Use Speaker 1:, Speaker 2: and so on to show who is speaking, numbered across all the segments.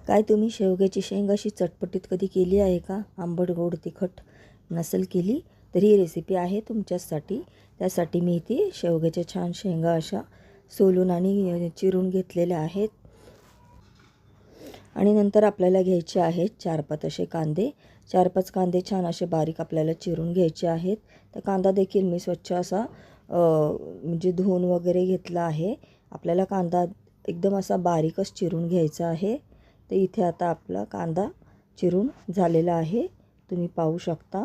Speaker 1: काय तुम्ही शेवग्याची शेंग अशी चटपटीत कधी केली आहे का? आंबट गोड तिखट नसेल केली तर ही रेसिपी आहे तुमच्यासाठी. त्यासाठी मी इथे शेवग्याच्या छान शेंगा अशा सोलून आणि चिरून घेतलेल्या आहेत. आणि नंतर आपल्याला घ्यायचे आहेत 4-5 असे कांदे. 4-5 कांदे छान असे बारीक आपल्याला चिरून घ्यायचे आहेत. तर कांदा देखील मी स्वच्छ असा म्हणजे धुवून वगैरे घेतला आहे. आपल्याला कांदा एकदम असा बारीकच चिरून घ्यायचा आहे. तर इथे आता आपला कांदा चिरून झालेला आहे, तुम्ही पाहू शकता.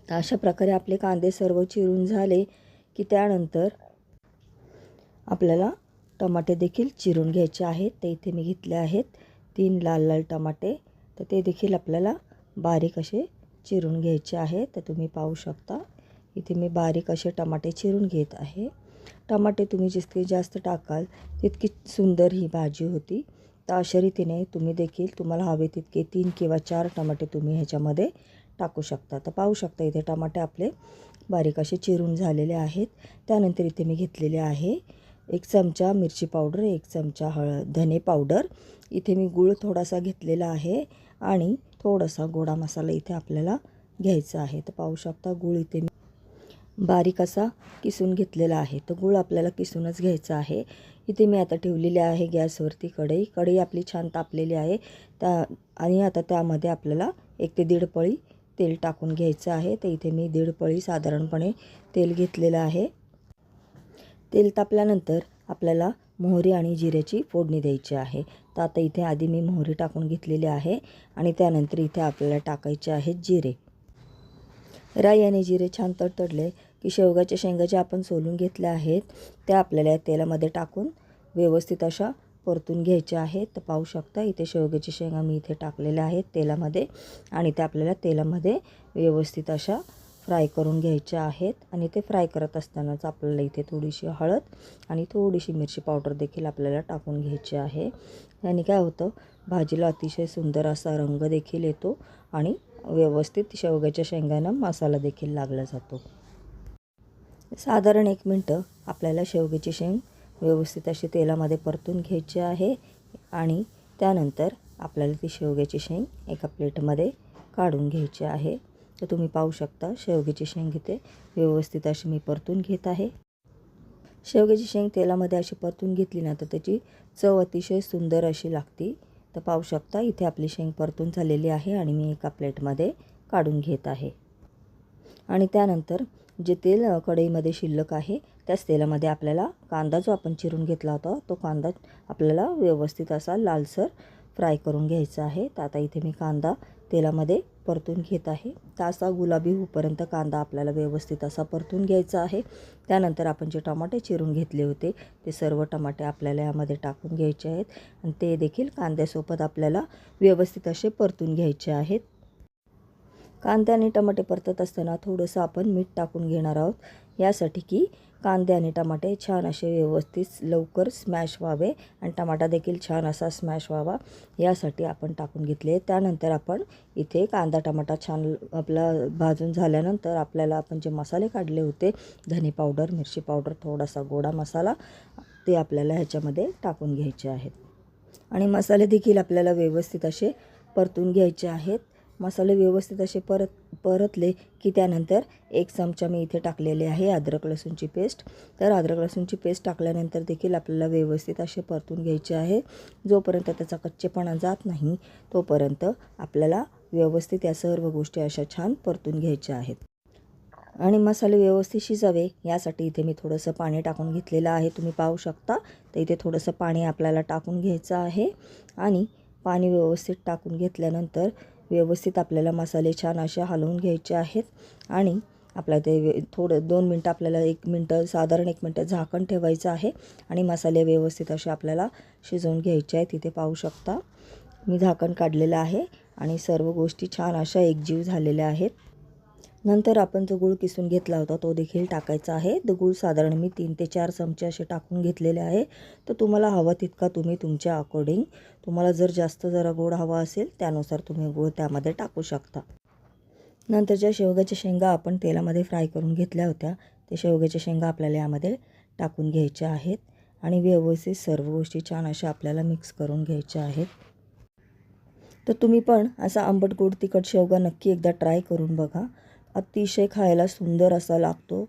Speaker 1: तर अशा प्रकारे आपले कांदे सर्व चिरून झाले की त्यानंतर आपल्याला टमाटे देखील चिरून घ्यायचे आहेत. ते इथे मी घेतले आहेत 3 लाल लाल टमाटे. तर ते देखील आपल्याला बारीक असे चिरून घ्यायचे आहेत. तर तुम्ही पाहू शकता इथे मी बारीक असे टमाटे चिरून घेत आहे. टमाटे तुम्ही जितके जास्त टाकाल तितकी सुंदर ही भाजी होती. तर अशा रीतीने तुम्ही देखील तुम्हाला हवे तितके 3 किंवा 4 टमाटे तुम्ही ह्याच्यामध्ये टाकू शकता. तर पाहू शकता इथे टमाटे आपले बारीक असे चिरून झालेले आहेत. त्यानंतर इथे मी घेतलेले आहे 1 चमचा मिरची पावडर, 1 चमचा धने पावडर. इथे मी गूळ थोडासा घेतलेला आहे आणि थोडासा गोडा मसाला इथे आपल्याला घ्यायचा आहे. तर पाहू शकता गूळ इथे मी बारीक असा किसून घेतलेला आहे. तर गूळ आपल्याला किसूनच घ्यायचा आहे. इथे मी आता ठेवलेली आहे गॅसवरती कढई. कढई आपली छान तापलेली आहे. आणि आता त्यामध्ये आपल्याला 1 ते 1.5 पळी तेल टाकून घ्यायचं आहे. तर इथे मी 1.5 पळी साधारणपणे तेल घेतलेलं आहे. तेल तापल्यानंतर आपल्याला मोहरी आणि जिऱ्याची फोडणी द्यायची आहे. तर आता इथे आधी मी मोहरी टाकून घेतलेली आहे आणि त्यानंतर इथे आपल्याला टाकायचे आहेत जिरे. राई आणि जिरे छान तडतडले की शेवगाच्या शेंगा ज्या आपण सोलून घेतल्या आहेत त्या आपल्याला या तेलामध्ये टाकून व्यवस्थित अशा परतून घ्यायच्या आहेत. तर पाहू शकता इथे शेवग्याची शेंगा मी इथे टाकलेल्या आहेत तेलामध्ये आणि त्या आपल्याला तेलामध्ये व्यवस्थित अशा फ्राय करून घ्यायच्या आहेत. आणि ते फ्राय करत असतानाच आपल्याला इथे थोडीशी हळद आणि थोडीशी मिरची पावडर देखील आपल्याला टाकून घ्यायची आहे. याने काय होतं, भाजीला अतिशय सुंदर असा रंग देखील येतो आणि व्यवस्थित शेवग्याच्या शेंगांना मसाला देखील लागला जातो. साधारण 1 मिनटं आपल्याला शेवग्याची शेंग व्यवस्थित अशी तेलामध्ये परतून घ्यायची आहे आणि त्यानंतर आपल्याला ती शेवग्याची शेंग एका प्लेटमध्ये काढून घ्यायची आहे. तर तुम्ही पाहू शकता शेवग्याची शेंग इथे व्यवस्थित अशी मी परतून घेत आहे. शेवग्याची शेंग तेलामध्ये अशी परतून घेतली ना तर त्याची चव अतिशय सुंदर अशी लागते. तर पाहू शकता इथे आपली शेंग परतून झालेली आहे आणि मी एका प्लेटमध्ये काढून घेत आहे. आणि त्यानंतर जे तेल कढईमध्ये शिल्लक आहे त्याच तेलामध्ये आपल्याला कांदा जो आपण चिरून घेतला होता तो कांदा आपल्याला व्यवस्थित असा लालसर फ्राय करून घ्यायचा आहे. तर आता इथे मी कांदा तेलामध्ये परतून घेत आहे. तर असा गुलाबी होईपर्यंत कांदा आपल्याला व्यवस्थित असा परतून घ्यायचा आहे. त्यानंतर आपण जे टमाटे चिरून घेतले होते ते सर्व टमाटे आपल्याला यामध्ये टाकून घ्यायचे आहेत आणि ते देखील कांद्यासोबत आपल्याला व्यवस्थित असे परतून घ्यायचे आहेत. कांदे आणि टमाटे परतत असताना थोडंसं आपण मीठ टाकून घेणार आहोत, यासाठी की कांदे आणि टमाटे छान असे व्यवस्थित लवकर स्मॅश व्हावे आणि टमाटा देखील छान असा स्मॅश व्हावा यासाठी आपण टाकून घेतले. त्यानंतर आपण इथे कांदा टमाटा छान आपला भाजून झाल्यानंतर आपल्याला आपण जे मसाले काढले होते धने पावडर, मिरची पावडर, थोडासा गोडा मसाला ते आपल्याला ह्याच्यामध्ये टाकून घ्यायचे आहेत. आणि मसाले देखील आपल्याला व्यवस्थित असे परतून घ्यायचे आहेत. मसाले व्यवस्थित असे परतले की त्यानंतर 1 चमचा मी इथे टाकलेले आहे अद्रक लसूणची पेस्ट. तर अद्रक लसूणची पेस्ट टाकल्यानंतर देखील आपल्याला व्यवस्थित असे परतून घ्यायचे आहे. जोपर्यंत त्याचा कच्चेपणा जात नाही तोपर्यंत आपल्याला व्यवस्थित या सर्व गोष्टी अशा छान परतून घ्यायच्या आहेत. आणि मसाले व्यवस्थित शिजावे यासाठी इथे मी थोडंसं पाणी टाकून घेतलेलं आहे, तुम्ही पाहू शकता. तर इथे थोडंसं पाणी आपल्याला टाकून घ्यायचं आहे आणि पाणी व्यवस्थित टाकून घेतल्यानंतर व्यवस्थित आपल्याला मसाले छान असे हलवून घ्यायचे आहेत. आणि आपल्याला ते थोडं 2 मिनटं आपल्याला 1 मिनटं साधारण 1 मिनटं झाकण ठेवायचं आहे आणि मसाले व्यवस्थित असे आपल्याला शिजवून घ्यायचे आहेत. इथे पाहू शकता मी झाकण काढलेलं आहे आणि सर्व गोष्टी छान अशा एकजीव झालेल्या आहेत. नंतर आपण जो गूळ किसून घेतला होता तो देखील टाकायचा आहे. तर गूळ साधारण मी 3 ते 4 चमचे असे टाकून घेतलेले आहे. तर तुम्हाला हवा तितका तुम्ही तुमच्या अकॉर्डिंग, तुम्हाला जर जास्त जरा गोड हवा असेल त्यानुसार तुम्ही गूळ त्यामध्ये टाकू शकता. नंतर ज्या शेवग्याच्या शेंगा आपण तेलामध्ये फ्राय करून घेतल्या होत्या ते शेवग्याच्या शेंगा आपल्याला यामध्ये टाकून घ्यायच्या आहेत आणि व्यवस्थित सर्व गोष्टी छान अशा आपल्याला मिक्स करून घ्यायच्या आहेत. तर तुम्ही पण असा आंबट गोड तिखट शेवगा नक्की एकदा ट्राय करून बघा. अतिशय खायला सुंदर असा लागतो.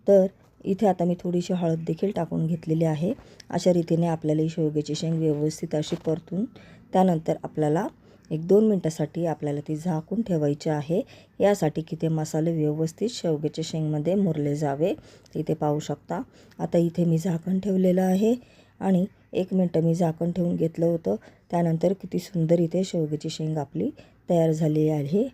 Speaker 1: तर इथे आता मी थोडीशी हळद देखील टाकून घेतलेली आहे. अशा रीतीने आपल्याला ही शेवग्याची शेंग व्यवस्थित अशी परतून त्यानंतर आपल्याला 1-2 मिनटासाठी आपल्याला ती झाकून ठेवायची आहे. यासाठी की ते मसाले व्यवस्थित शेवग्याच्या शेंगमध्ये मुरले जावे. इथे पाहू शकता. आता इथे मी झाकण ठेवलेलं आहे आणि 1 मिनटं मी झाकण ठेवून घेतलं होतं. त्यानंतर किती सुंदर इथे शेवग्याची शेंग आपली तयार झालेली आहे.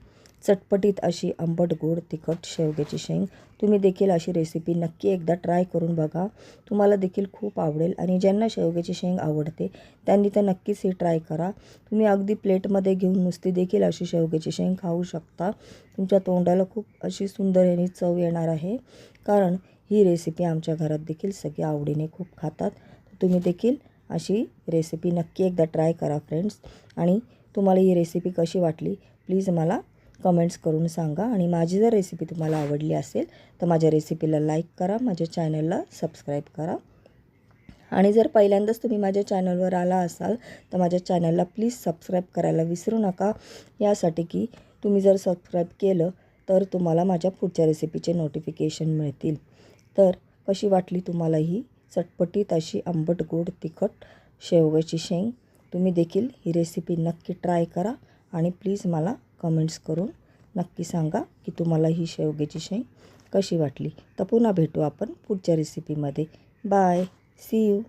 Speaker 1: चटपटीत अशी आंबट गोड तिखट शेवग्याची शेंग. तुम्ही देखील अशी रेसिपी नक्की एकदा ट्राय करून बघा. तुम्हाला देखील खूप आवडेल आणि ज्यांना शेवग्याची शेंग आवडते त्यांनी तर नक्कीच ही ट्राय करा. तुम्ही अगदी प्लेटमध्ये घेऊन नुसती देखील अशी शेवग्याची शेंग खाऊ शकता. तुमच्या तोंडाला खूप अशी सुंदर आणि चव येणार आहे. कारण ही रेसिपी आमच्या घरात देखील सगळे आवडीने खूप खातात. तुम्ही देखील अशी रेसिपी नक्की एकदा ट्राय करा फ्रेंड्स. आणि तुम्हाला ही रेसिपी कशी वाटली प्लीज मला कमेंट्स करून सांगा. आणि माझी जर रेसिपी तुम्हाला आवडली असेल तर माझ्या रेसिपीला लाईक करा, माझ्या चॅनलला सबस्क्राईब करा. आणि जर पहिल्यांदाच तुम्ही माझ्या चॅनलवर आला असाल तर माझ्या चॅनलला प्लीज सबस्क्राईब करायला विसरू नका. यासाठी की तुम्ही जर सबस्क्राईब केलं तर तुम्हाला माझ्या पुढच्या रेसिपीचे नोटिफिकेशन मिळतील. तर कशी वाटली तुम्हाला ही चटपटीत अशी आंबट गोड तिखट शेवग्याची शेंग? तुम्ही देखील ही रेसिपी नक्की ट्राय करा आणि प्लीज मला कमेंट्स करून नक्की सांगा की तुम्हाला ही शेवग्याची शेंग कशी वाटली. तर पुन्हा भेटू आपण पुढच्या रेसिपीमध्ये. बाय. C you.